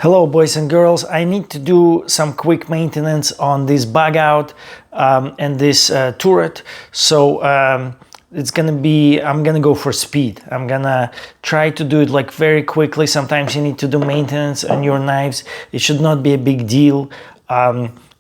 Hello boys and girls, I need to do some quick maintenance on this bug out and this turret. So it's gonna be, I'm gonna go for speed. I'm gonna try to do it like very quickly. Sometimes you need to do maintenance on your knives. It should not be a big deal.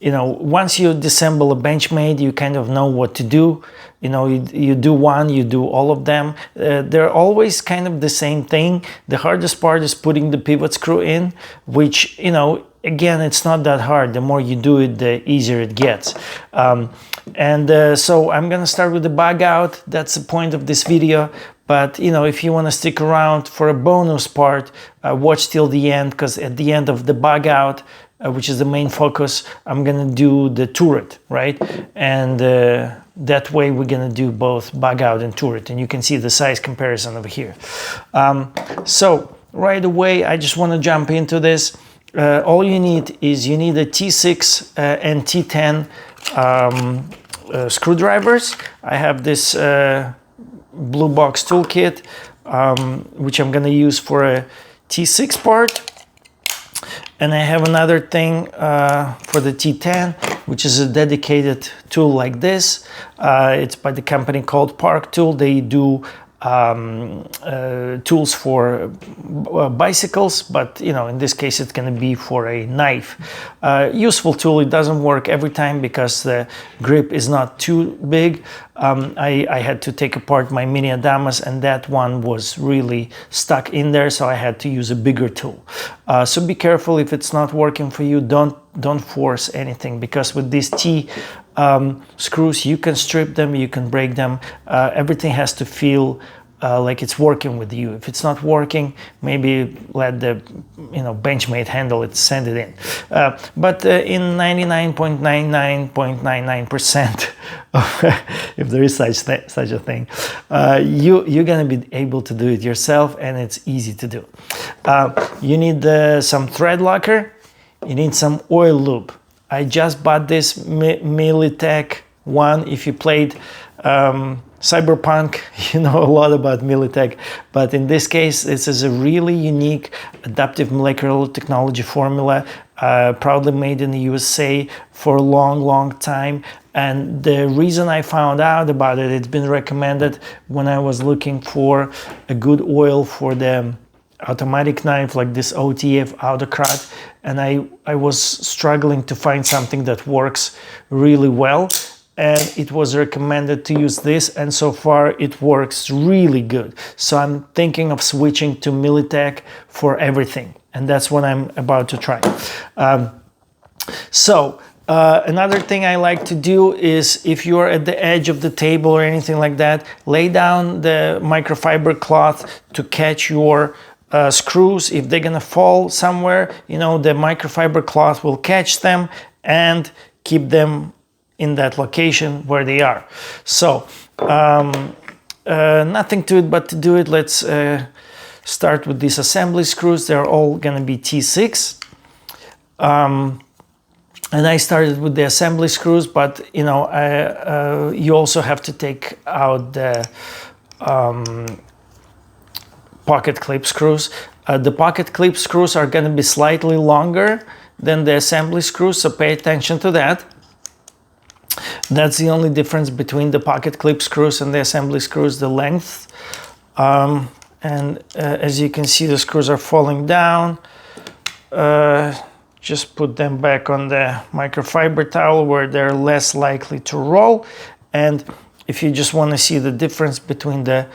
You know, once you disassemble a Benchmade, you kind of know what to do. You know, you do one, you do all of them. They're always kind of the same thing. The hardest part is putting the pivot screw in, which, you know, again, it's not that hard. The more you do it, the easier it gets. So I'm gonna start with the bug out. That's the point of this video. But, you know, if you want to stick around for a bonus part, watch till the end, because at the end of the bug out, which is the main focus, I'm gonna do the turret, right? And that way we're gonna do both bug out and turret, and you can see the size comparison over here. So right away, I just want to jump into this. All you need is a T6 and T10 screwdrivers. I have this blue box toolkit, which I'm gonna use for a T6 part. And I have another thing for the T10, which is a dedicated tool like this. It's by the company called Park Tool. They do tools for bicycles, but you know, in this case it's going to be for a knife. Useful tool. It doesn't work every time because the grip is not too big. I had to take apart my mini adamas, and that one was really stuck in there, so I had to use a bigger tool. So be careful if it's not working for you. Don't force anything, because with these T screws, you can strip them, you can break them. Everything has to feel like it's working with you. If it's not working, maybe let the Benchmade handle it, send it in. But in 99.99.99%, if there is such a thing, you're gonna be able to do it yourself, and it's easy to do. You need some thread locker. You need some oil lube. I just bought this Militech one. If you played Cyberpunk, you know a lot about Militech, but in this case, this is a really unique adaptive molecular technology formula, proudly made in the USA for a long time. And the reason I found out about it, it's been recommended when I was looking for a good oil for the automatic knife, like this OTF Autocrat, and I was struggling to find something that works really well, and it was recommended to use this, and so far it works really good. So I'm thinking of switching to Militech for everything, and that's what I'm about to try. Another thing I like to do is, if you're at the edge of the table or anything like that, lay down the microfiber cloth to catch your screws. If they're gonna fall somewhere, you know, the microfiber cloth will catch them and keep them in that location where they are. So nothing to it but to do it. Let's start with these assembly screws. They're all gonna be T6. And I started with the assembly screws, but you know, you also have to take out the pocket clip screws. The pocket clip screws are going to be slightly longer than the assembly screws, so pay attention to that. That's the only difference between the pocket clip screws and the assembly screws, the length. As you can see, the screws are falling down. Just put them back on the microfiber towel where they're less likely to roll. And if you just want to see the difference between the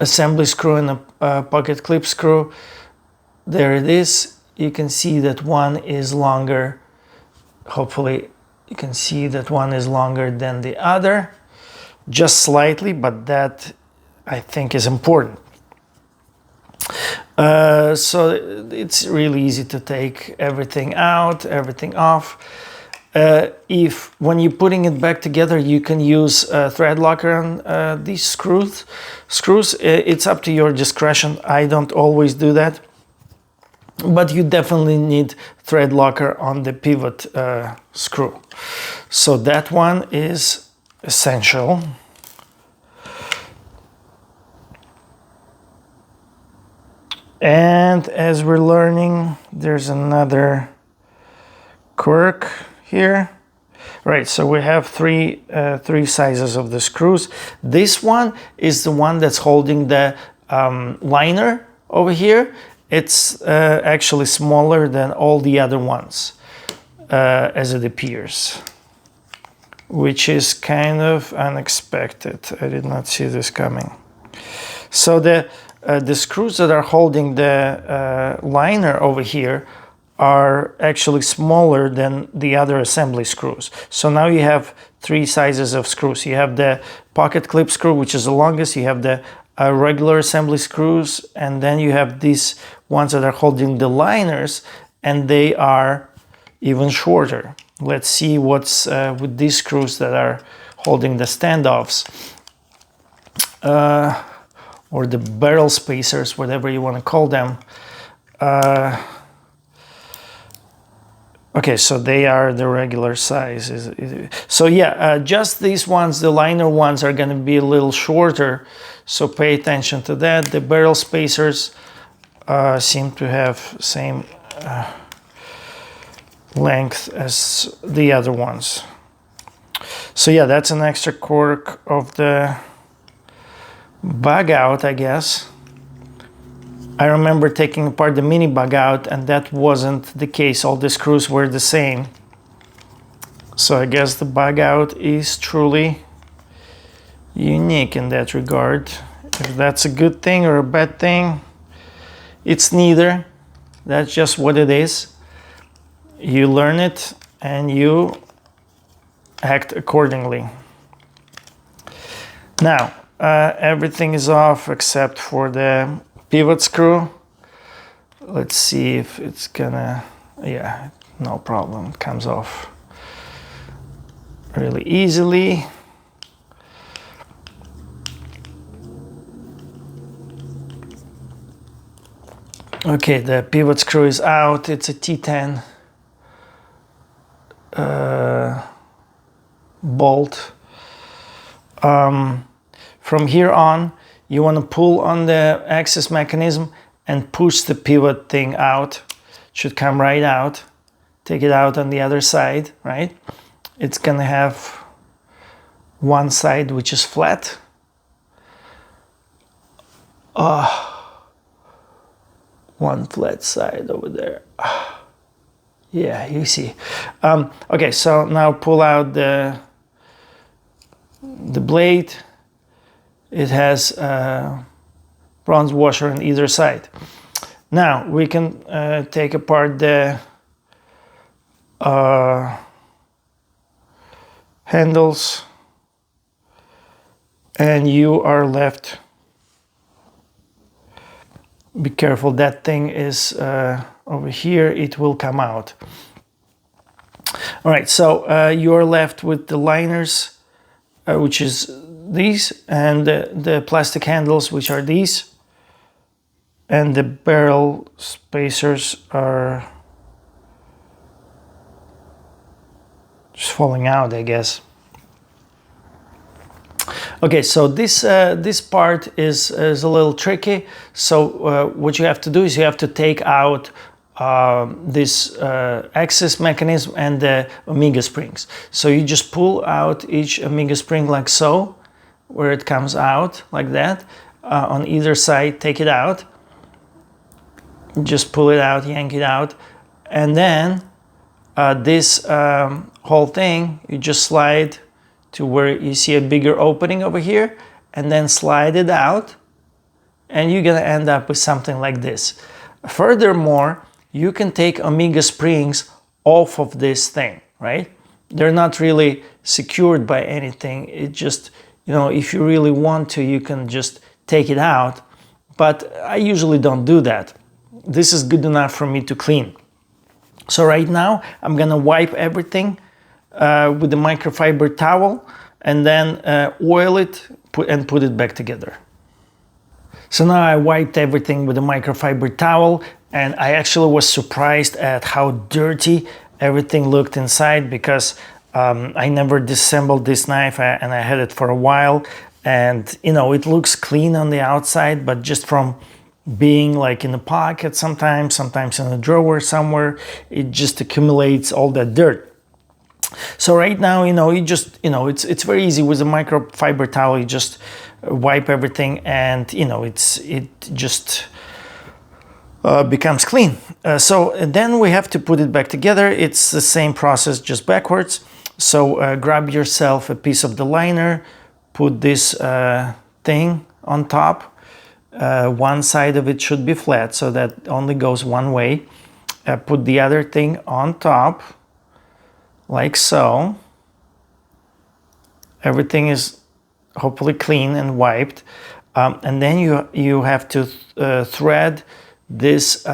assembly screw and a pocket clip screw, there it is. You can see that one is longer. Hopefully you can see that one is longer than the other, just slightly, but that I think is important. So it's really easy to take everything out, everything off. If when you're putting it back together, you can use thread locker on these screws. It's up to your discretion. I don't always do that, but you definitely need thread locker on the pivot screw. So that one is essential. And as we're learning, there's another quirk here. Right, so we have three sizes of the screws. This one is the one that's holding the liner over here. It's actually smaller than all the other ones, as it appears, which is kind of unexpected. I did not see this coming. So the screws that are holding the liner over here are actually smaller than the other assembly screws. So now you have three sizes of screws. You have the pocket clip screw, which is the longest. You have the regular assembly screws, and then you have these ones that are holding the liners, and they are even shorter. Let's see what's with these screws that are holding the standoffs. Or the barrel spacers, whatever you want to call them. Okay, so they are the regular size. So yeah, just these ones, the liner ones, are going to be a little shorter, so pay attention to that. The barrel spacers seem to have same length as the other ones. So yeah, that's an extra quirk of the Bugout, I guess. I remember taking apart the mini Bugout, and that wasn't the case. All the screws were the same. So I guess the Bugout is truly unique in that regard. If that's a good thing or a bad thing, it's neither. That's just what it is. You learn it and you act accordingly. Now, everything is off except for the pivot screw. Let's see if it's gonna, yeah, no problem, it comes off really easily. Okay, the pivot screw is out. It's a T10 bolt. From here on, you want to pull on the access mechanism and push the pivot thing out. It should come right out. Take it out on the other side, right? It's gonna have one side which is flat. One flat side over there. Yeah, you see. Okay, so now pull out the blade. It has a bronze washer on either side. Now we can take apart the handles, and you are left. Be careful, that thing is over here, it will come out. All right, so you are left with the liners, which is these, and the plastic handles, which are these, and the barrel spacers are just falling out, I guess. Okay, so this part is a little tricky. So what you have to do is you have to take out this access mechanism and the omega springs. So you just pull out each omega spring like so, where it comes out like that. On either side, take it out. Just pull it out, yank it out. And then this whole thing, you just slide to where you see a bigger opening over here, and then slide it out, and you're gonna end up with something like this. Furthermore, you can take omega springs off of this thing, right? They're not really secured by anything. It just, you know, if you really want to, you can just take it out, but I usually don't do that. This is good enough for me to clean. So right now, I'm gonna wipe everything with the microfiber towel, and then oil it and put it back together. So now I wiped everything with a microfiber towel, and I actually was surprised at how dirty everything looked inside, because I never disassembled this knife and I had it for a while, and you know, it looks clean on the outside, but just from being like in a pocket sometimes in a drawer somewhere. It just accumulates all that dirt. So right now, you just, it's very easy with a microfiber towel. You just wipe everything, and it just becomes clean. So then we have to put it back together. It's the same process, just backwards. So grab yourself a piece of the liner, put this thing on top. One side of it should be flat, so that only goes one way. Put the other thing on top, like so. Everything is hopefully clean and wiped. And then you have to thread this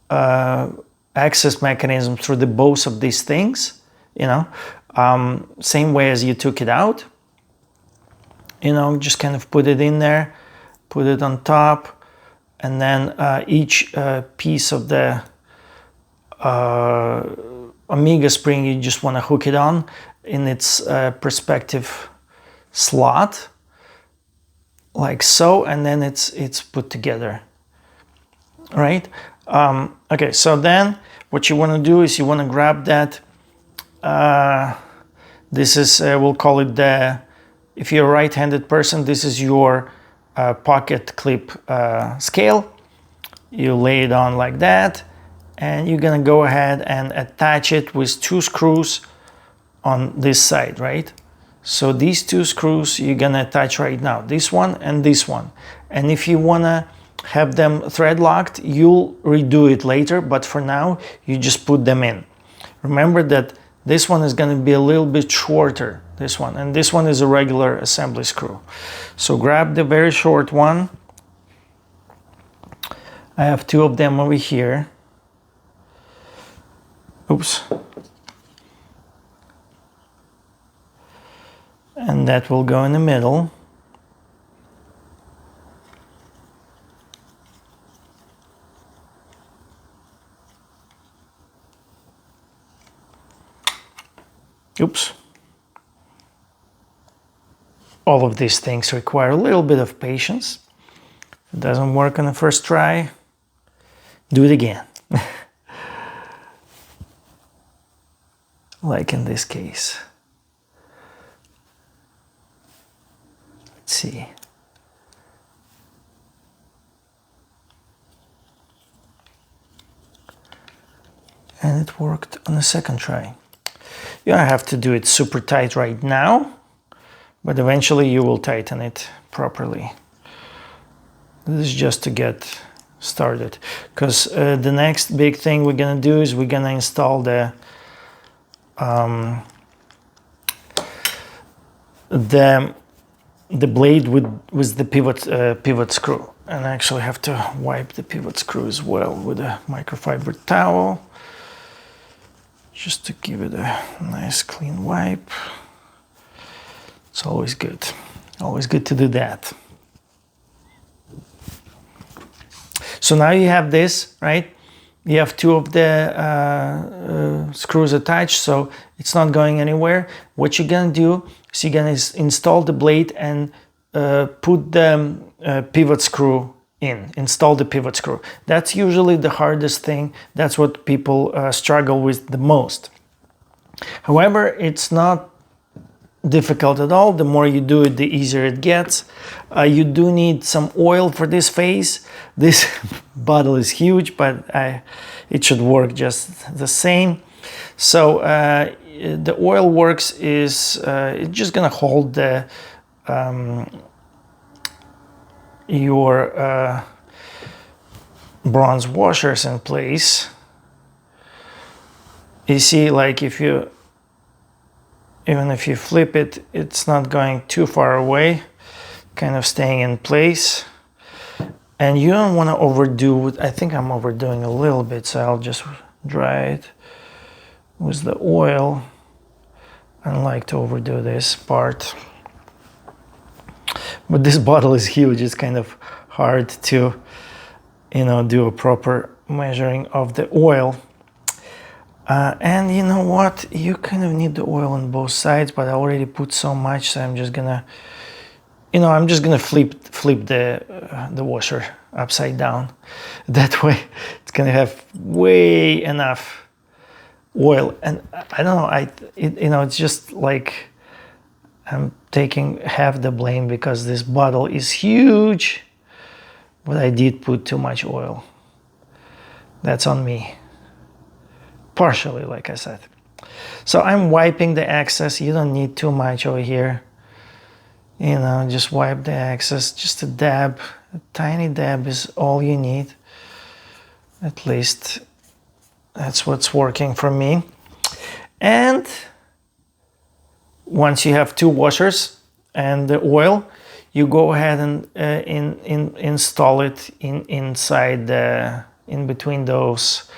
access mechanism through the both of these things, same way as you took it out. Just kind of put it in there, put it on top, and then each piece of the Omega spring, you just want to hook it on in its perspective slot, like so, and then it's put together, right? Okay, so then what you want to do is you want to grab that. This is we'll call it if you're a right-handed person, this is your pocket clip scale. You lay it on like that, and you're gonna go ahead and attach it with 2 screws on this side, right? So these 2 screws you're gonna attach right now, this one and this one. And if you wanna have them thread locked, you'll redo it later, but for now you just put them in. Remember that this one is gonna be a little bit shorter, this one, and this one is a regular assembly screw. So grab the very short one. I have 2 of them over here. Oops. And that will go in the middle. Oops. All of these things require a little bit of patience. If it doesn't work on the first try, do it again. Like in this case. Let's see. And it worked on the second try. You don't have to do it super tight right now, but eventually you will tighten it properly. This is just to get started, because the next big thing we're gonna do is we're gonna install the blade with the pivot screw, and I actually have to wipe the pivot screw as well with a microfiber towel, just to give it a nice clean wipe. It's always good to do that. So now you have this, right? You have 2 of the screws attached, so it's not going anywhere. What you're gonna do is you're gonna install the blade and put the pivot screw in. Install the pivot screw. That's usually the hardest thing. That's what people struggle with the most. However, it's not difficult at all. The more you do it, the easier it gets. You do need some oil for this phase. This bottle is huge, but it should work just the same. So the oil works is it's just gonna hold the your bronze washers in place. You see, like even if you flip it, it's not going too far away, kind of staying in place. And you don't want to overdo it. I think I'm overdoing a little bit, so I'll just dry it with the oil. I don't like to overdo this part. But this bottle is huge. It's kind of hard to, do a proper measuring of the oil. And you know what? You kind of need the oil on both sides, but I already put so much, so I'm just gonna, you know, I'm just gonna flip the washer upside down. That way it's gonna have way enough oil. And I don't know, you know, it's just like I'm taking half the blame because this bottle is huge, but I did put too much oil. That's on me, partially, like I said. So I'm wiping the excess. You don't need too much over here. You know, just wipe the excess. Just a dab, a tiny dab is all you need. At least that's what's working for me. And once you have two washers and the oil, you go ahead and install it inside in between those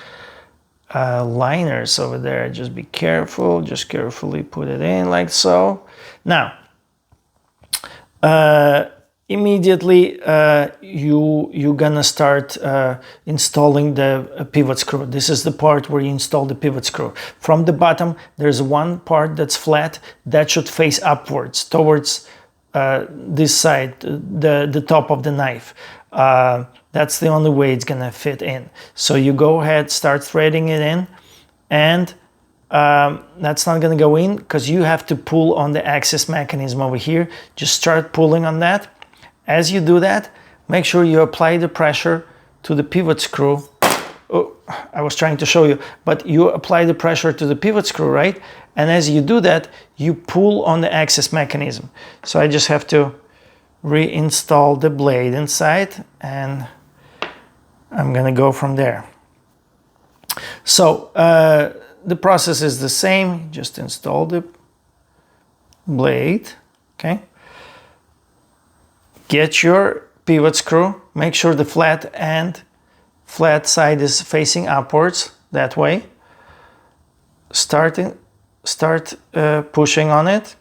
liners over there. Just be careful, just carefully put it in like so. Now, immediately you're gonna start installing the pivot screw. This is the part where you install the pivot screw. From the bottom, there's one part that's flat that should face upwards towards this side, the top of the knife. That's the only way it's gonna fit in. So you go ahead, start threading it in, and that's not gonna go in because you have to pull on the access mechanism over here. Just start pulling on that. As you do that, make sure you apply the pressure to the pivot screw. Oh, I was trying to show you, but you apply the pressure to the pivot screw, right? And as you do that, you pull on the access mechanism. So I just have to reinstall the blade inside, and I'm gonna go from there. So the process is the same. Just install the blade, okay? Get your pivot screw, make sure the flat side is facing upwards, that way. Start pushing on it.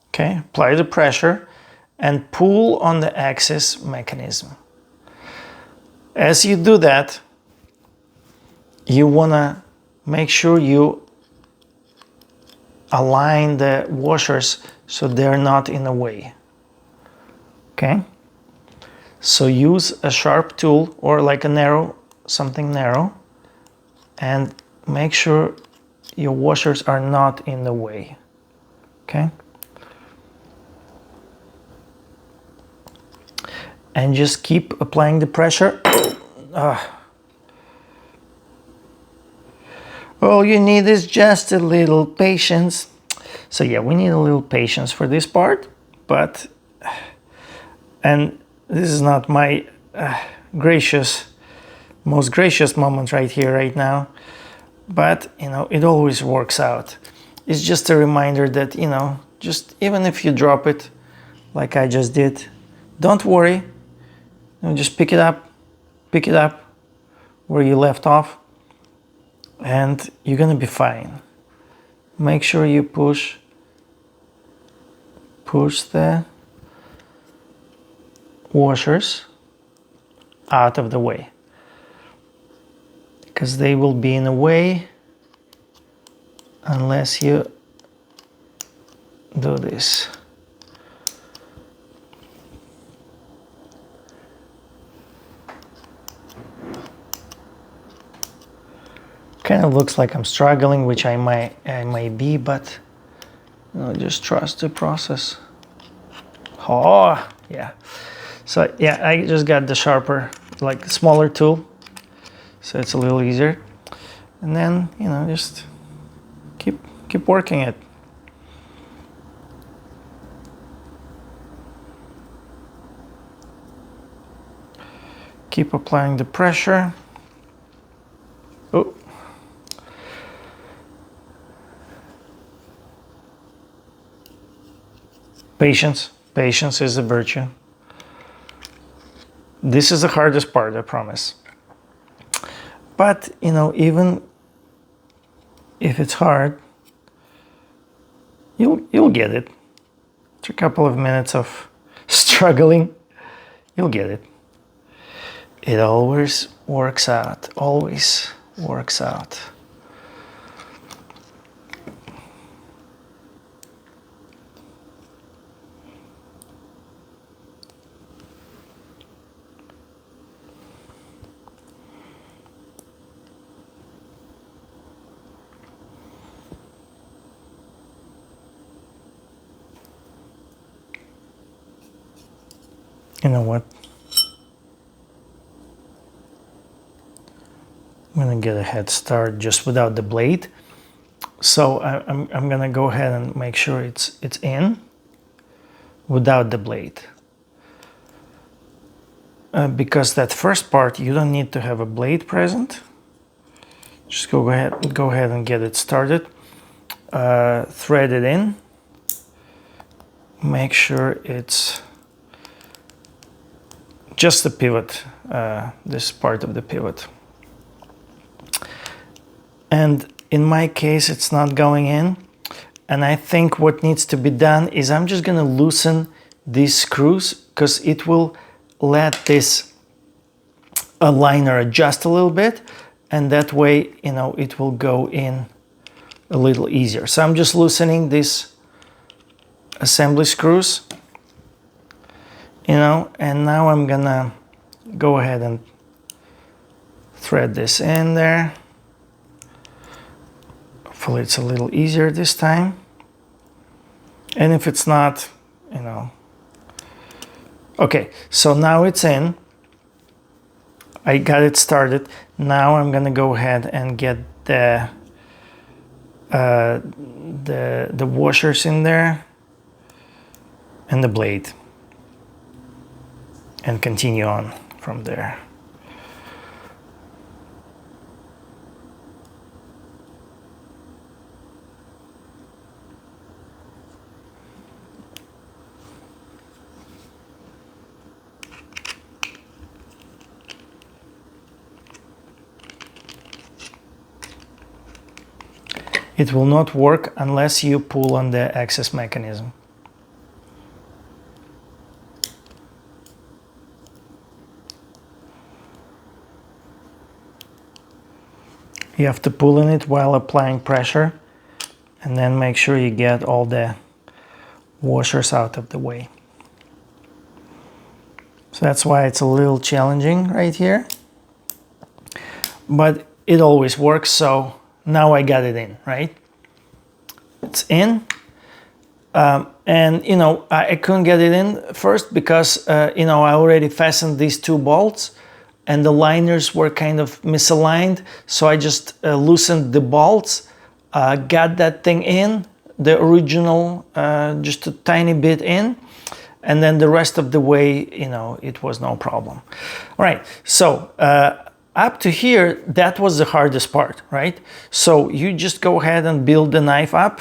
Okay, apply the pressure and pull on the access mechanism. As you do that, you wanna make sure you align the washers so they're not in the way. Okay, so use a sharp tool or like a something narrow, and make sure your washers are not in the way. Okay, and just keep applying the pressure. All you need is just a little patience. So yeah, we need a little patience for this part, but and this is not my most gracious moment right here, right now, but you know, it always works out. It's just a reminder that, you know, just even if you drop it like I just did, don't worry, you know, just pick it up where you left off, and you're gonna be fine. Make sure you push the washers out of the way, because they will be in the way unless you do this. Kind of looks like I'm struggling, which I might be, but you know, just trust the process. Oh yeah. So yeah, I just got the sharper, like smaller tool, so it's a little easier. And then, you know, just keep working it. Keep applying the pressure. Oh. Patience is a virtue. This is the hardest part, I promise. But, you know, even if it's hard, you'll get it. After a couple of minutes of struggling, you'll get it. It always works out, always works out. You know what? I'm gonna get a head start just without the blade. So I'm gonna go ahead and make sure it's in without the blade. Because that first part, you don't need to have a blade present. Just go ahead and get it started. Thread it in. Make sure it's just the pivot, this part of the pivot. And in my case, it's not going in. And I think what needs to be done is I'm just gonna loosen these screws because it will let this liner adjust a little bit. And that way, you know, it will go in a little easier. So I'm just loosening these assembly screws, you know, and now I'm gonna go ahead and thread this in there. Hopefully it's a little easier this time. And if it's not, you know. Okay, so now it's in. I got it started. Now I'm gonna go ahead and get the washers in there and the blade and continue on from there. It will not work unless you pull on the access mechanism. You have to pull in it while applying pressure and then make sure you get all the washers out of the way. So that's why it's a little challenging right here. But it always works, so now I got it in, right? It's in. And, you know, I couldn't get it in first because, you know, I already fastened these two bolts and the liners were kind of misaligned. So I just loosened the bolts, got that thing in, the original, just a tiny bit in. And then the rest of the way, you know, it was no problem. All right, so up to here, that was the hardest part, right? So you just go ahead and build the knife up,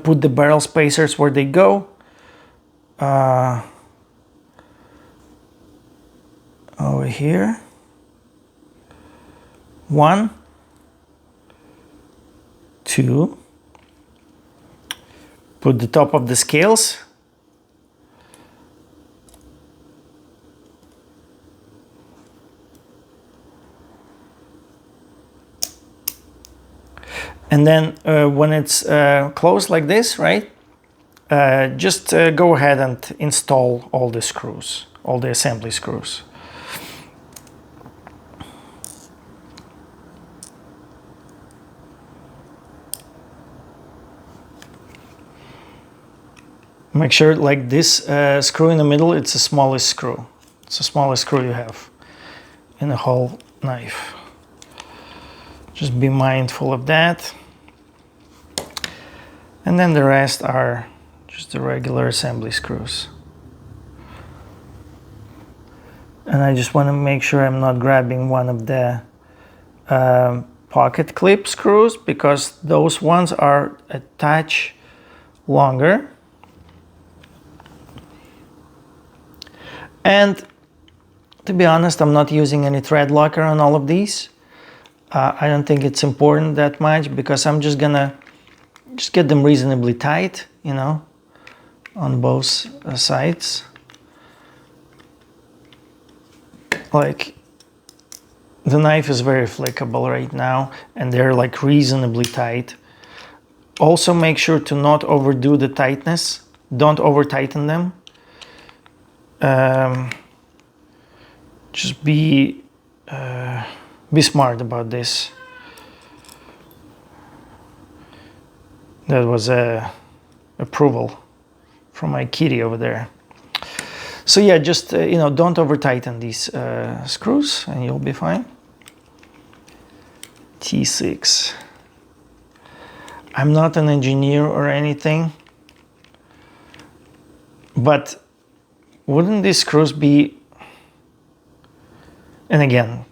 put the barrel spacers where they go. Over here. 1, 2. Put the top of the scales. And then when it's closed like this, right, just go ahead and install all the screws, all the assembly screws. Make sure like this screw in the middle, it's the smallest screw. It's the smallest screw you have in the whole knife. Just be mindful of that. And then the rest are just the regular assembly screws. And I just want to make sure I'm not grabbing one of the pocket clip screws because those ones are a touch longer. And to be honest, I'm not using any thread locker on all of these. I don't think it's important that much because I'm just gonna get them reasonably tight, you know, on both sides. Like the knife is very flickable right now and they're like reasonably tight. Also make sure to not overdo the tightness. Don't over tighten them. Just be smart about this. That was a approval from my kitty over there. So yeah, just you know, don't over tighten these screws and you'll be fine. T6. I'm not an engineer or anything, but wouldn't these screws be, and again,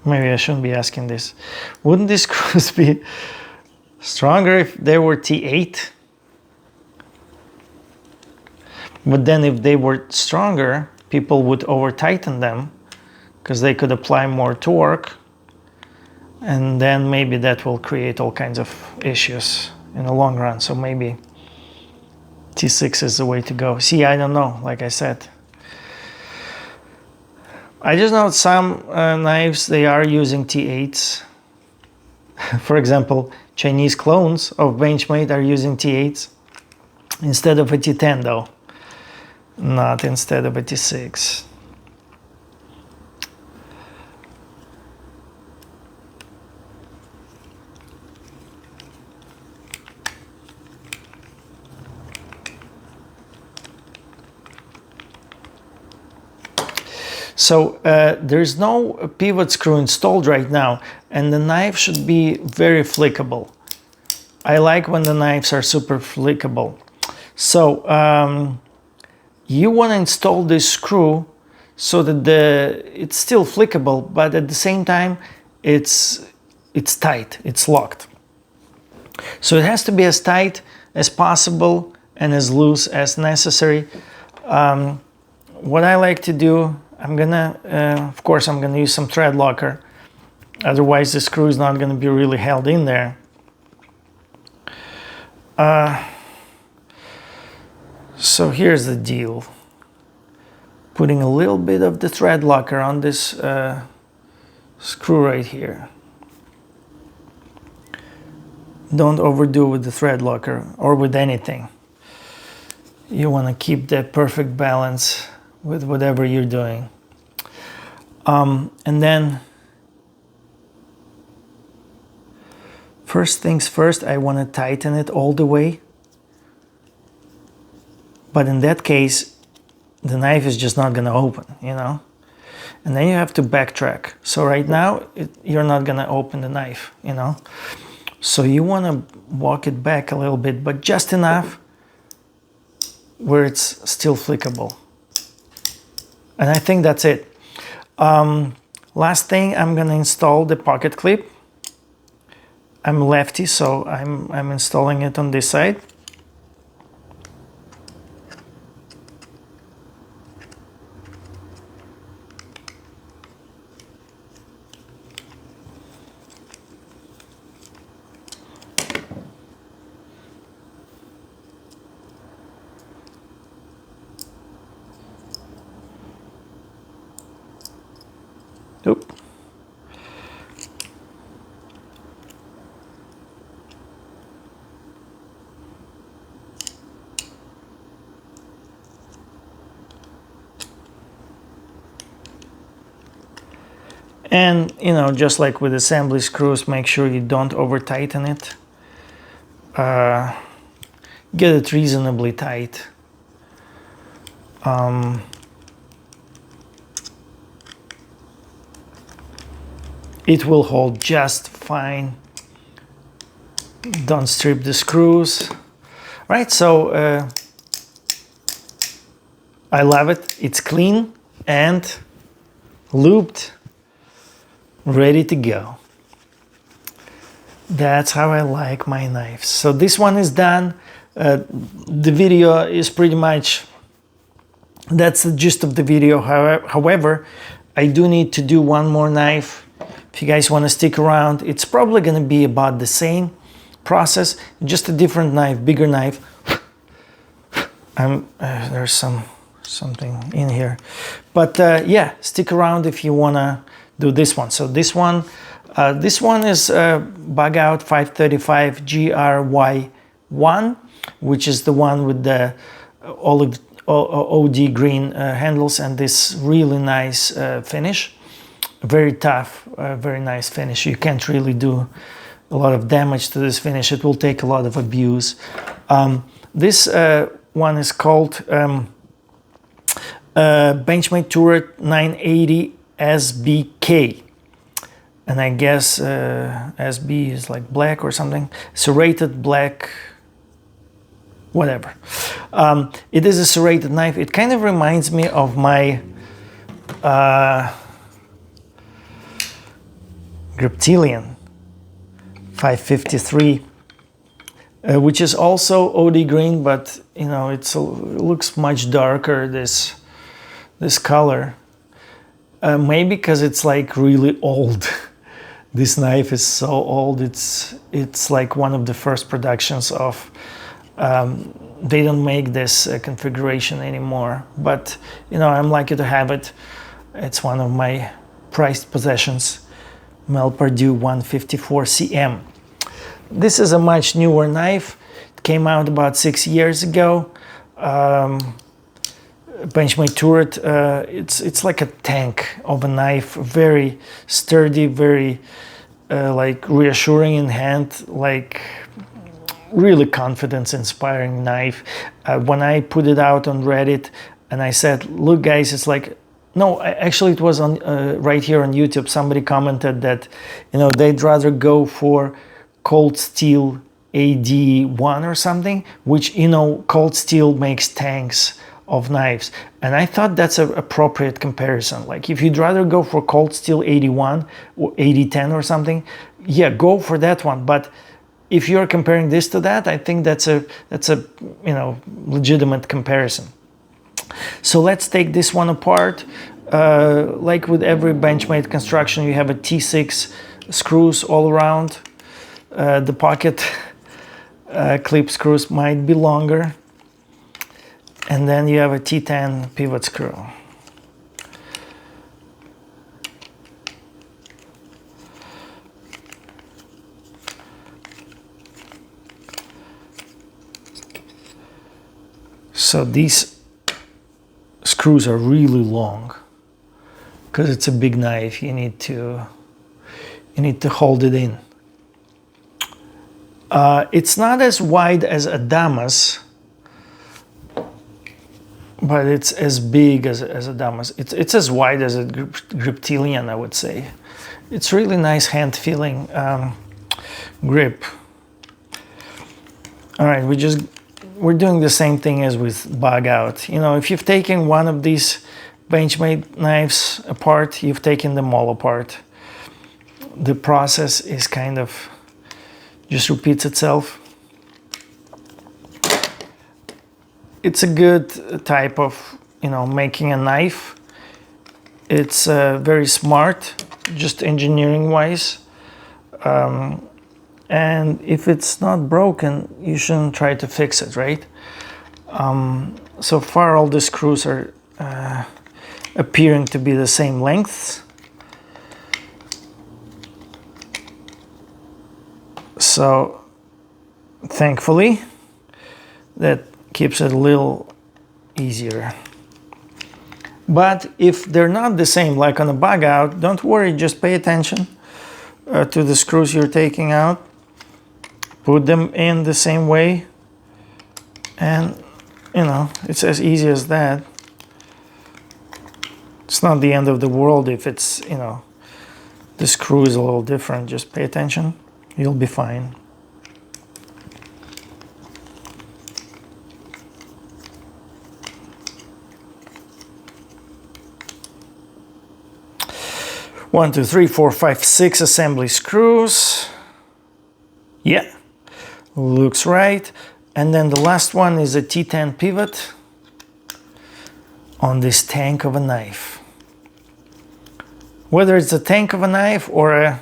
maybe I shouldn't be asking this, wouldn't these screws be stronger if they were T8? But then if they were stronger, people would over tighten them because they could apply more torque, and then maybe that will create all kinds of issues in the long run. So maybe T6 is the way to go. See, I don't know, like I said. I just know some knives, they are using T8s. For example, Chinese clones of Benchmade are using T8s instead of a T10 though, not instead of a T6. So there's no pivot screw installed right now, and the knife should be very flickable. I like when the knives are super flickable. So you want to install this screw so that it's still flickable, but at the same time it's tight, it's locked. So it has to be as tight as possible and as loose as necessary. What I like to do, I'm gonna, of course, I'm gonna use some thread locker. Otherwise, the screw is not gonna be really held in there. So here's the deal. Putting a little bit of the thread locker on this screw right here. Don't overdo with the thread locker or with anything. You wanna keep that perfect balance with whatever you're doing. And then first things first, I want to tighten it all the way. But in that case, the knife is just not going to open, you know? And then you have to backtrack. So right now, you're not going to open the knife, you know? So you want to walk it back a little bit, but just enough where it's still flickable. And I think that's it. Last thing, I'm gonna install the pocket clip. I'm lefty, so I'm installing it on this side. Oop. And, you know, just like with assembly screws, make sure you don't over tighten it. Get it reasonably tight. It will hold just fine. Don't strip the screws. Right, so I love it. It's clean and lubed, ready to go. That's how I like my knives. So this one is done. The video is pretty much, that's the gist of the video. However, I do need to do one more knife. If you guys want to stick around, it's probably going to be about the same process, just a different knife, bigger knife. There's something in here, but yeah, stick around if you want to do this one. So this one is Bugout 535GRY-1, which is the one with the olive OD green handles and this really nice finish. Very tough, very nice finish. You can't really do a lot of damage to this finish. It will take a lot of abuse. This one is called Benchmade Turret 980 SBK. And I guess SB is like black or something. Serrated black, whatever. It is a serrated knife. It kind of reminds me of my Reptilian 553, which is also OD green, but you know it looks much darker. This color, maybe because it's like really old. This knife is so old. It's like one of the first productions of. They don't make this configuration anymore, but you know I'm lucky to have it. It's one of my prized possessions. Mel Perdue 154 cm. This is a much newer knife. It came out about 6 years ago. Benchmade Turret. It's like a tank of a knife. Very sturdy, very like reassuring in hand. Like really confidence-inspiring knife. When I put it out on Reddit, and I said, "Look, guys, it's like." No, actually it was on right here on YouTube. Somebody commented that, you know, they'd rather go for cold steel AD1 or something, which, you know, cold steel makes tanks of knives. And I thought that's an appropriate comparison. Like if you'd rather go for cold steel 81 or 8010 or something, yeah, go for that one. But if you're comparing this to that, I think that's a you know, legitimate comparison. So let's take this one apart. Like with every Benchmade construction, you have a T6 screws all around. The pocket clip screws might be longer. And then you have a T10 pivot screw. So these screws are really long because it's a big knife. You need to hold it in. It's not as wide as a Damas, but it's as big as a Damas. It's as wide as a Reptilian, I would say. It's really nice hand feeling grip. All right, we're doing the same thing as with Bugout. You know, if you've taken one of these Benchmade knives apart, you've taken them all apart. The process is kind of just repeats itself. It's a good type of, you know, making a knife. It's very smart, just engineering wise. And if it's not broken, you shouldn't try to fix it, right? So far, all the screws are appearing to be the same length. So, thankfully, that keeps it a little easier. But if they're not the same, like on a Bugout, don't worry, just pay attention to the screws you're taking out. Put them in the same way, and you know, it's as easy as that. It's not the end of the world if it's, you know, the screw is a little different. Just pay attention, you'll be fine. One, two, three, four, five, six assembly screws. Yeah. Looks right. And then the last one is a T10 pivot on this tank of a knife. Whether it's a tank of a knife or a,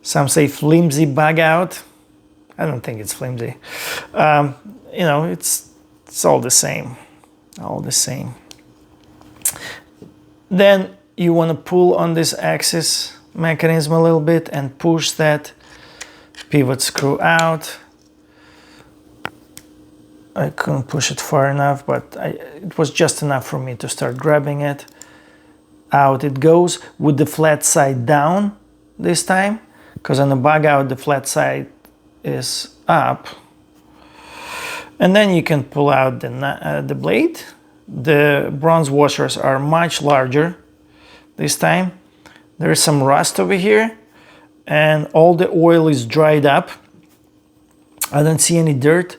some say, flimsy Bugout, I don't think it's flimsy. You know, it's all the same, all the same. Then you want to pull on this axis mechanism a little bit and push that pivot screw out. I couldn't push it far enough, but it was just enough for me to start grabbing it. Out it goes with the flat side down this time, because on the Bugout the flat side is up. And then you can pull out the blade, the bronze washers are much larger this time. There's some rust over here, and all the oil is dried up. I don't see any dirt,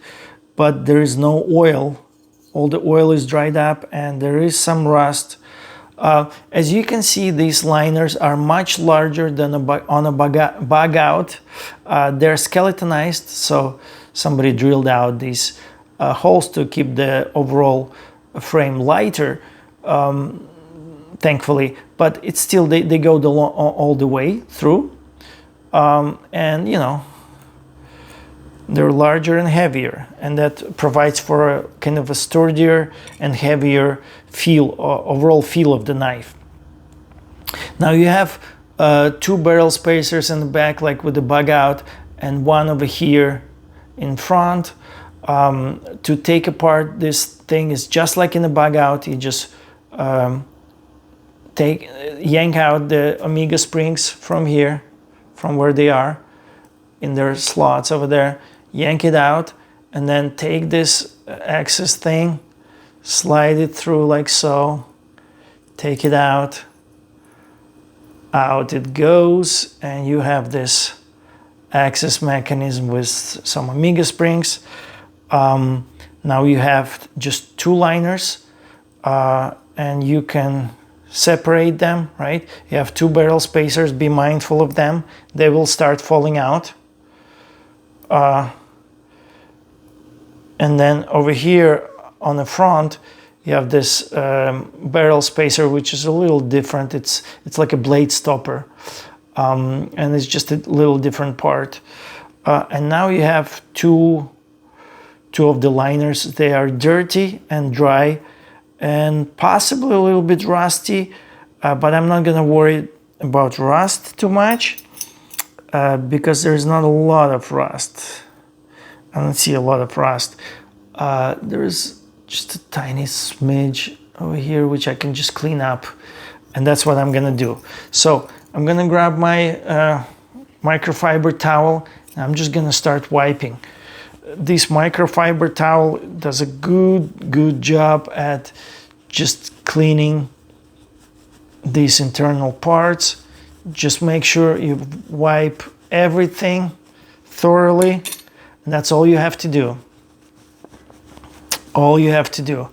but there is no oil. All the oil is dried up, and there is some rust. As you can see, these liners are much larger than on a bug out. They're skeletonized, so somebody drilled out these holes to keep the overall frame lighter, thankfully, but it's still, they go all the way through, and you know, they're larger and heavier, and that provides for a kind of a sturdier and heavier feel, overall feel of the knife. Now you have 2 barrel spacers in the back, like with the bug out, and one over here in front. To take apart this thing is just like in the bug out. You just yank out the Omega springs from here, from where they are in their slots over there, yank it out, and then take this axis thing, slide it through like so, take it out, out it goes, and you have this axis mechanism with some Omega springs. Now you have just 2 liners, and you can separate them, right? You have 2 barrel spacers, be mindful of them. They will start falling out. And then over here on the front, you have this barrel spacer, which is a little different. It's like a blade stopper, and it's just a little different part. And now you have two of the liners. They are dirty and dry, and possibly a little bit rusty, but I'm not gonna worry about rust too much, because there's not a lot of rust. I don't see a lot of rust. There's just a tiny smidge over here, which I can just clean up, and that's what I'm gonna do. So I'm gonna grab my microfiber towel, and I'm just gonna start wiping. This microfiber towel does a good job at just cleaning these internal parts. Just make sure you wipe everything thoroughly, and that's all you have to do. All you have to do.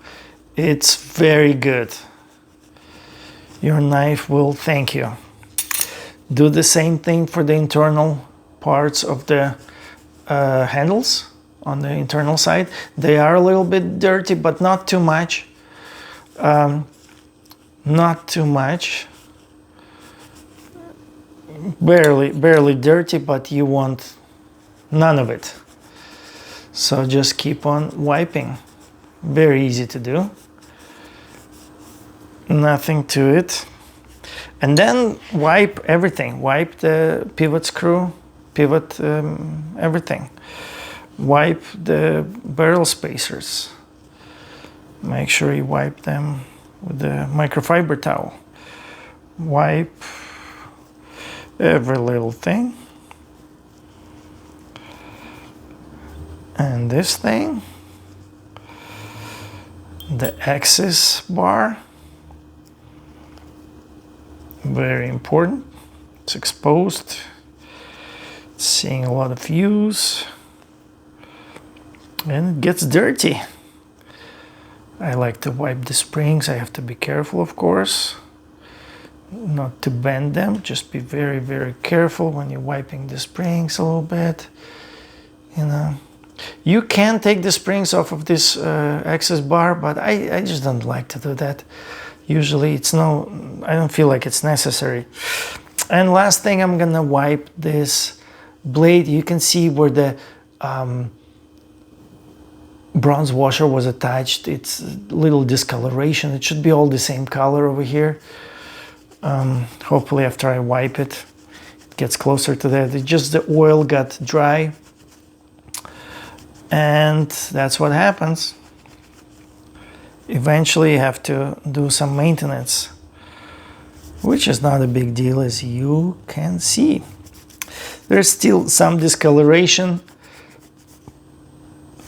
It's very good. Your knife will thank you. Do the same thing for the internal parts of the handles on the internal side. They are a little bit dirty, but not too much. Not too much. Barely dirty, but you want none of it. So just keep on wiping. Very easy to do. Nothing to it. And then wipe everything. Wipe the pivot screw, everything. Wipe the barrel spacers. Make sure you wipe them with the microfiber towel. Wipe every little thing. And this thing, the axis bar, very important. It's exposed. It's seeing a lot of use, and it gets dirty. I like to wipe the springs. I have to be careful, of course, not to bend them. Just be very careful when you're wiping the springs a little bit. You know, you can take the springs off of this axis bar, but I just don't like to do that. Usually I don't feel like it's necessary. And last thing, I'm gonna wipe this blade. You can see where the bronze washer was attached. It's a little discoloration. It should be all the same color over here. Hopefully after I wipe it, it gets closer to that. It's just the oil got dry, and that's what happens. Eventually you have to do some maintenance, which is not a big deal, as you can see. There's still some discoloration,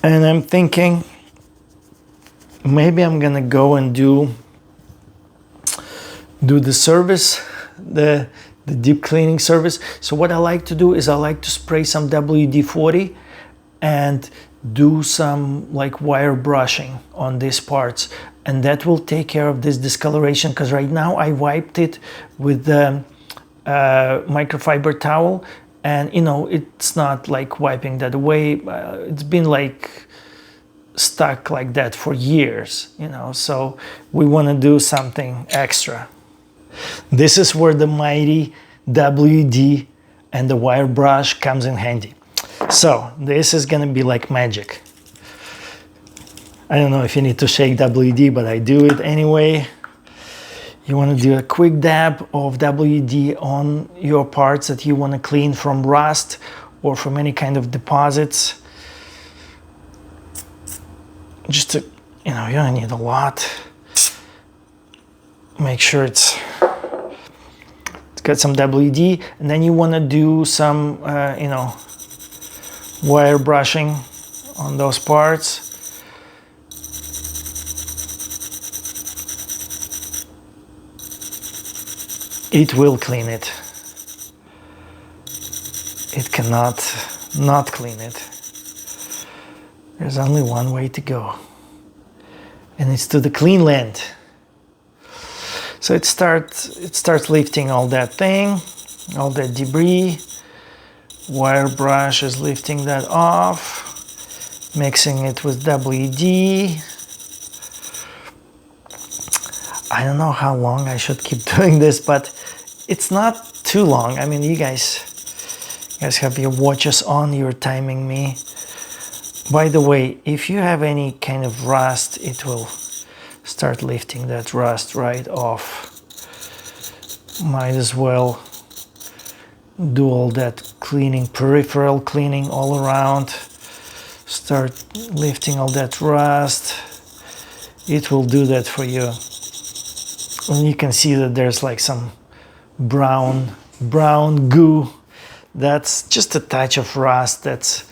and I'm thinking maybe I'm gonna go and do the service, the deep cleaning service. So what I like to do is I like to spray some WD-40 and do some like wire brushing on these parts, and that will take care of this discoloration, because right now I wiped it with the microfiber towel, and you know, it's not like wiping that away. It's been like stuck like that for years, you know, so we want to do something extra. This is where the mighty WD and the wire brush comes in handy. So this is gonna be like magic. I don't know if you need to shake WD, but I do it anyway. You want to do a quick dab of WD on your parts that you want to clean from rust or from any kind of deposits. Just to, you know, you don't need a lot. Make sure it's got some WD, and then you want to do some, you know, wire brushing on those parts. It will clean it. It cannot not clean it. There's only one way to go, and it's to the clean land. So it starts lifting all that thing, all that debris. Wire brush is lifting that off, mixing it with WD. I don't know how long I should keep doing this, but it's not too long. I mean, you guys have your watches on, you're timing me. By the way, if you have any kind of rust, it will start lifting that rust right off. Might as well do all that cleaning, peripheral cleaning all around. Start lifting all that rust. It will do that for you. And you can see that there's like some brown goo. That's just a touch of rust. It's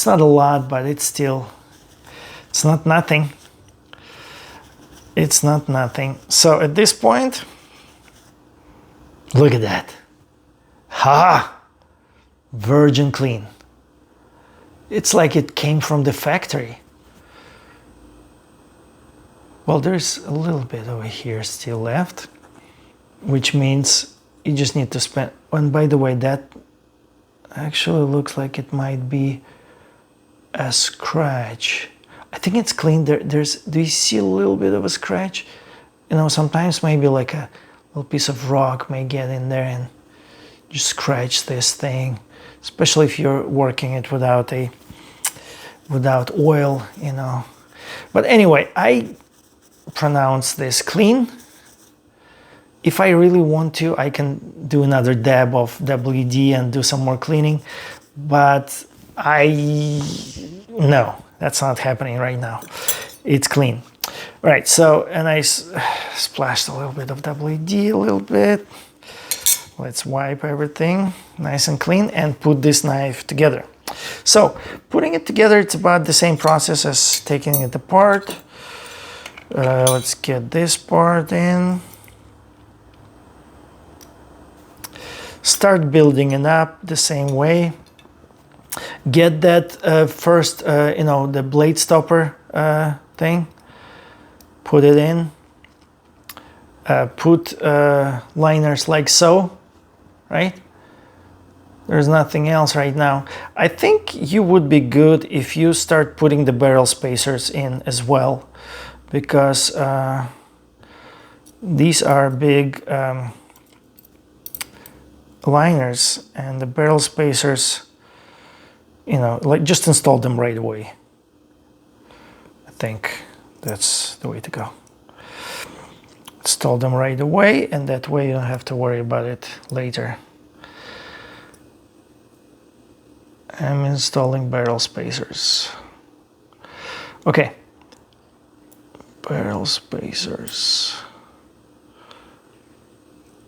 not a lot, but it's not nothing. It's not nothing. So at this point, look at that. Ha! Virgin clean. It's like it came from the factory. Well, there's a little bit over here still left, which means you just need to spend. And by the way, that actually looks like it might be a scratch. I think it's clean. Do you see a little bit of a scratch? You know, sometimes maybe like a little piece of rock may get in there and just scratch this thing, especially if you're working it without oil, you know. But anyway, I pronounce this clean. If I really want to, I can do another dab of WD and do some more cleaning, but no, that's not happening right now. It's clean. All right, so, and I splashed a little bit of WD, a little bit. Let's wipe everything nice and clean and put this knife together. So putting it together, it's about the same process as taking it apart. Let's get this part in. Start building it up the same way. Get that first, you know, the blade stopper thing. Put it in. Put liners like so, right? There's nothing else right now. I think you would be good if you start putting the barrel spacers in as well, because these are big liners, and the barrel spacers, you know, like just install them right away. I think that's the way to go. Install them right away, and that way you don't have to worry about it later. I'm installing barrel spacers. Okay. Barrel spacers.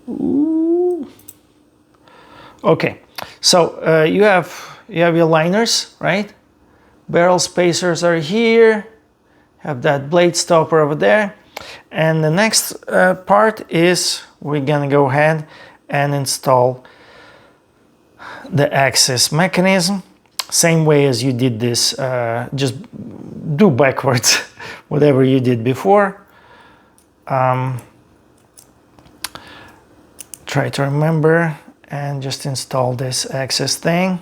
Ooh. Okay, so you have your liners, right? Barrel spacers are here, have that blade stopper over there. And the next part is we're gonna go ahead and install the access mechanism. Same way as you did this, just do backwards, whatever you did before. Try to remember and just install this access thing.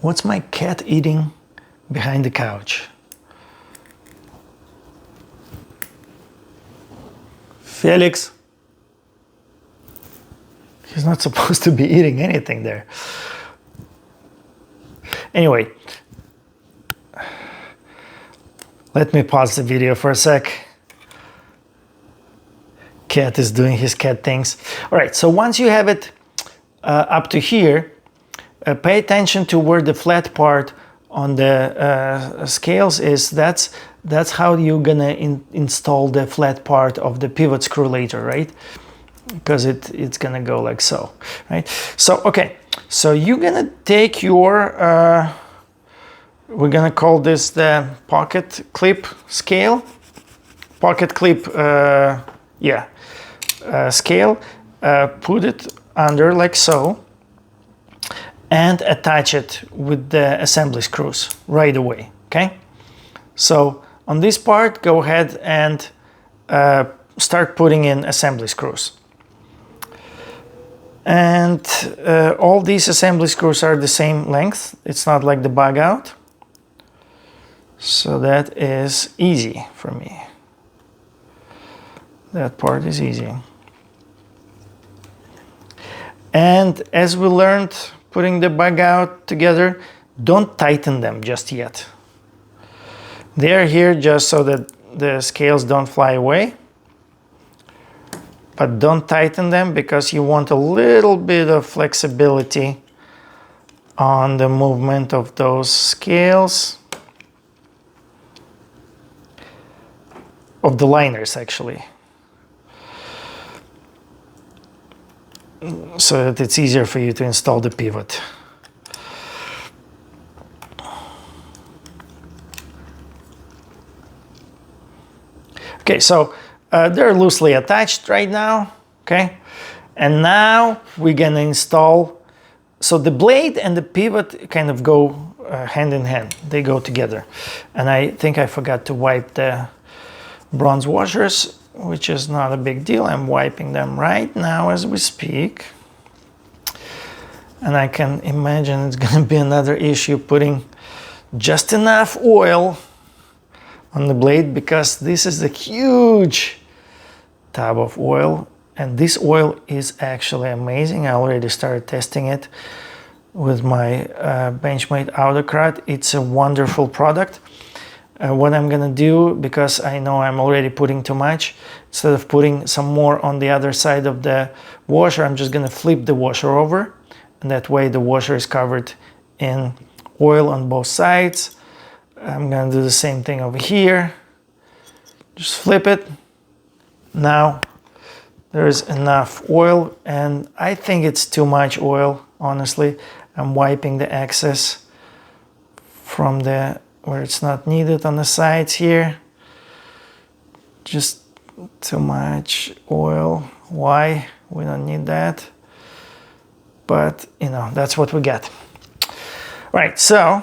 What's my cat eating behind the couch? Felix. He's not supposed to be eating anything there. Anyway, let me pause the video for a sec. Cat is doing his cat things. All right, so once you have it up to here, pay attention to where the flat part on the scales is. That's how you're gonna install the flat part of the pivot screw later, right? Because it's gonna go like so, right? So, okay, so you're gonna take your, we're gonna call this the pocket clip scale. Pocket clip, scale, put it under like so, and attach it with the assembly screws right away, okay? So on this part, go ahead and start putting in assembly screws. And all these assembly screws are the same length. It's not like the Bugout. So that is easy for me. That part is easy. And as we learned, putting the Bugout together, don't tighten them just yet. They're here just so that the scales don't fly away. But don't tighten them because you want a little bit of flexibility on the movement of those scales. Of the liners, actually. So that it's easier for you to install the pivot. Okay, so they're loosely attached right now, okay? And now we're gonna install, so the blade and the pivot kind of go hand in hand, they go together. And I think I forgot to wipe the bronze washers, which is not a big deal. I'm wiping them right now as we speak. And I can imagine it's gonna be another issue putting just enough oil on the blade because this is a huge tub of oil, and this oil is actually amazing. I already started testing it with my Benchmade Autocrat. It's a wonderful product. What I'm gonna do, because I know I'm already putting too much, instead of putting some more on the other side of the washer, I'm just gonna flip the washer over, and that way the washer is covered in oil on both sides. I'm gonna do the same thing over here. Just flip it. Now there's enough oil, and I think it's too much oil, honestly. I'm wiping the excess from the where it's not needed on the sides here. Just too much oil. Why? We don't need that. But, you know, that's what we get. Right, so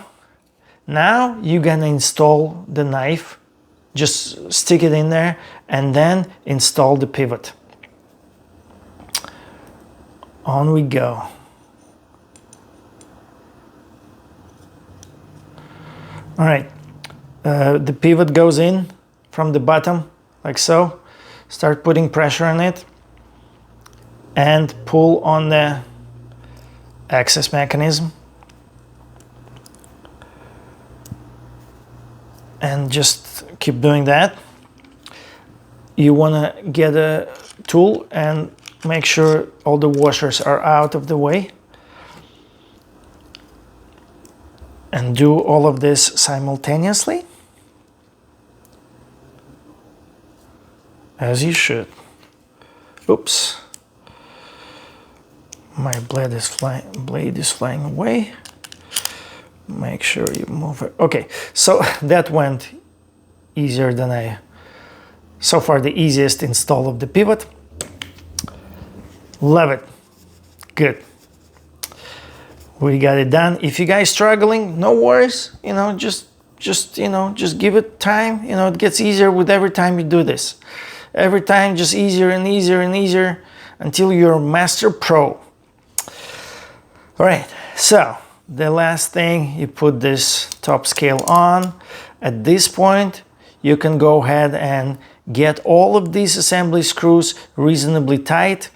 now you're gonna install the knife. Just stick it in there and then install the pivot. On we go. All right, the pivot goes in from the bottom, like so. Start putting pressure on it and pull on the access mechanism. And just keep doing that. You wanna get a tool and make sure all the washers are out of the way. And do all of this simultaneously, as you should. Oops. My blade is flying away. Make sure you move it. Okay, so that went easier than so far the easiest install of the pivot. Love it. Good. We got it done. If you guys struggling, no worries. You know, just give it time. You know, it gets easier with every time you do this. Every time, just easier and easier and easier until you're master pro. All right. So the last thing, you put this top scale on. At this point, you can go ahead and get all of these assembly screws reasonably tight,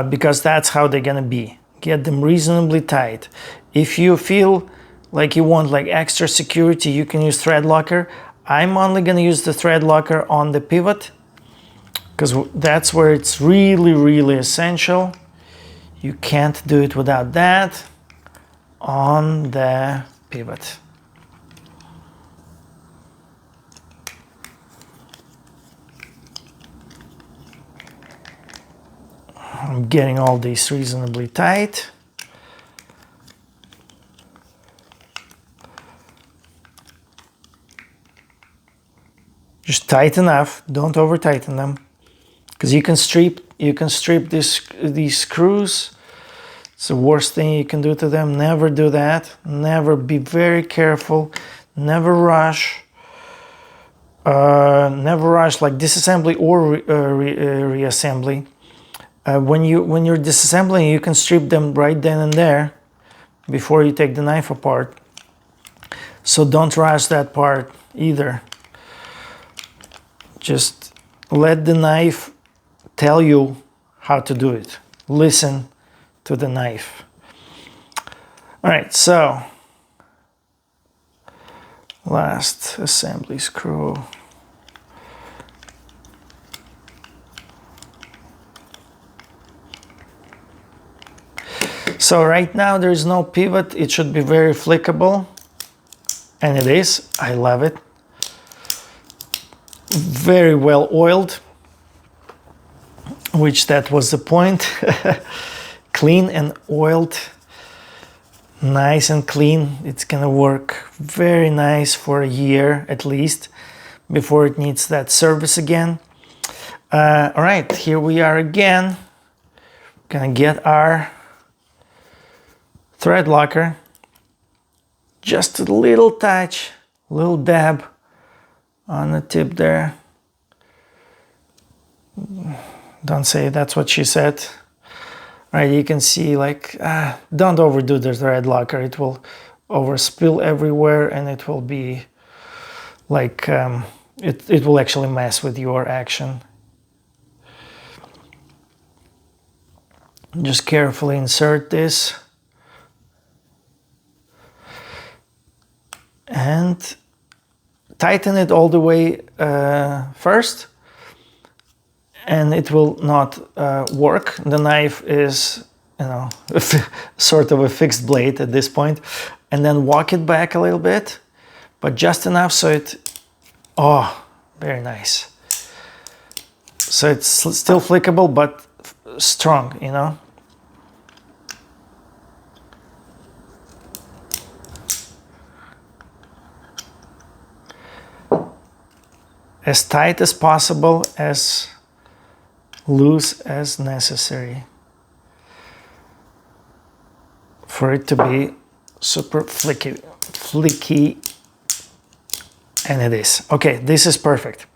because that's how they're gonna be. Get them reasonably tight. If you feel like you want like extra security, you can use thread locker. I'm only gonna use the thread locker on the pivot because that's where it's really, really essential. You can't do it without that on the pivot. I'm getting all these reasonably tight. Just tight enough, don't over tighten them, because you can strip these screws. It's the worst thing you can do to them. Never do that. Never. Be very careful. Never rush. Never rush like disassembly or reassembly. When you're disassembling, you can strip them right then and there before you take the knife apart. So don't rush that part either. Just let the knife tell you how to do it. Listen to the knife. All right, so last assembly screw. So right now there is no pivot. It should be very flickable, and it is. I love it. Very well oiled, which that was the point. Clean and oiled, nice and clean. It's gonna work very nice for a year at least before it needs that service again. All right, here we are again. Gonna get our thread locker. Just a little touch, little dab on the tip there. Don't say that's what she said. All right, you can see like, don't overdo the thread locker. It will overspill everywhere and it will be like, it will actually mess with your action. Just carefully insert this. And tighten it all the way first, and it will not work. The knife is, you know, sort of a fixed blade at this point. And then walk it back a little bit, but just enough so it, oh, very nice. So it's still flickable, but strong, you know. As tight as possible, as loose as necessary for it to be super flicky, and it is. Okay, this is perfect.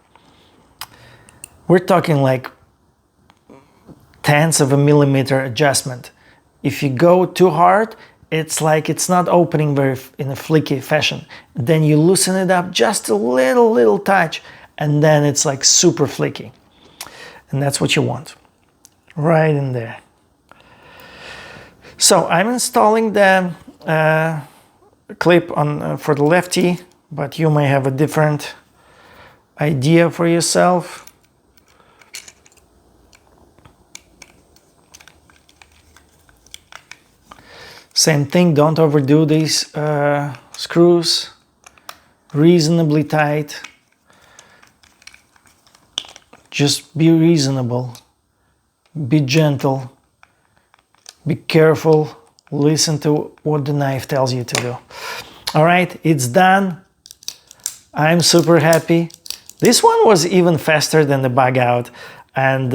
We're talking like tenths of a millimeter adjustment. If you go too hard, it's like it's not opening in a flicky fashion. Then you loosen it up just a little touch, and then it's like super flicky. And that's what you want, right in there. So I'm installing the clip on for the lefty, but you may have a different idea for yourself. Same thing, don't overdo these screws, reasonably tight. Just be reasonable, be gentle, be careful, listen to what the knife tells you to do. All right, it's done. I'm super happy. This one was even faster than the Bugout, and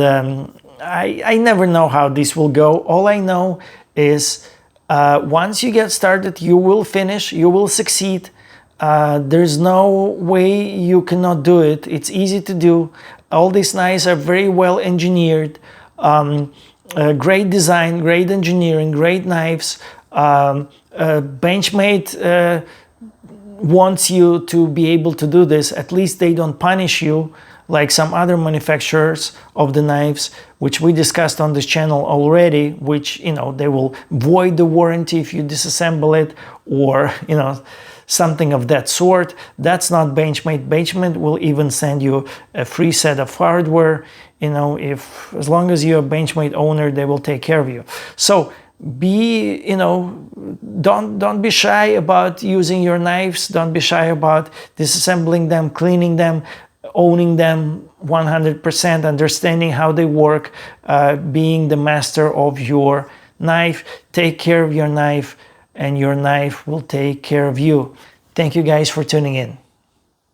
I never know how this will go. All I know is once you get started, you will finish, you will succeed. There's no way you cannot do it. It's easy to do. All these knives are very well engineered. Great design, great engineering, great knives. Benchmade wants you to be able to do this. At least they don't punish you like some other manufacturers of the knives, which we discussed on this channel already, which, you know, they will void the warranty if you disassemble it, or, you know, something of that sort. That's not Benchmade. Benchmade will even send you a free set of hardware. You know, if, as long as you're a Benchmade owner, they will take care of you. So be, you know, don't be shy about using your knives. Don't be shy about disassembling them, cleaning them, owning them 100%, understanding how they work, being the master of your knife. Take care of your knife, and your knife will take care of you. Thank you guys for tuning in.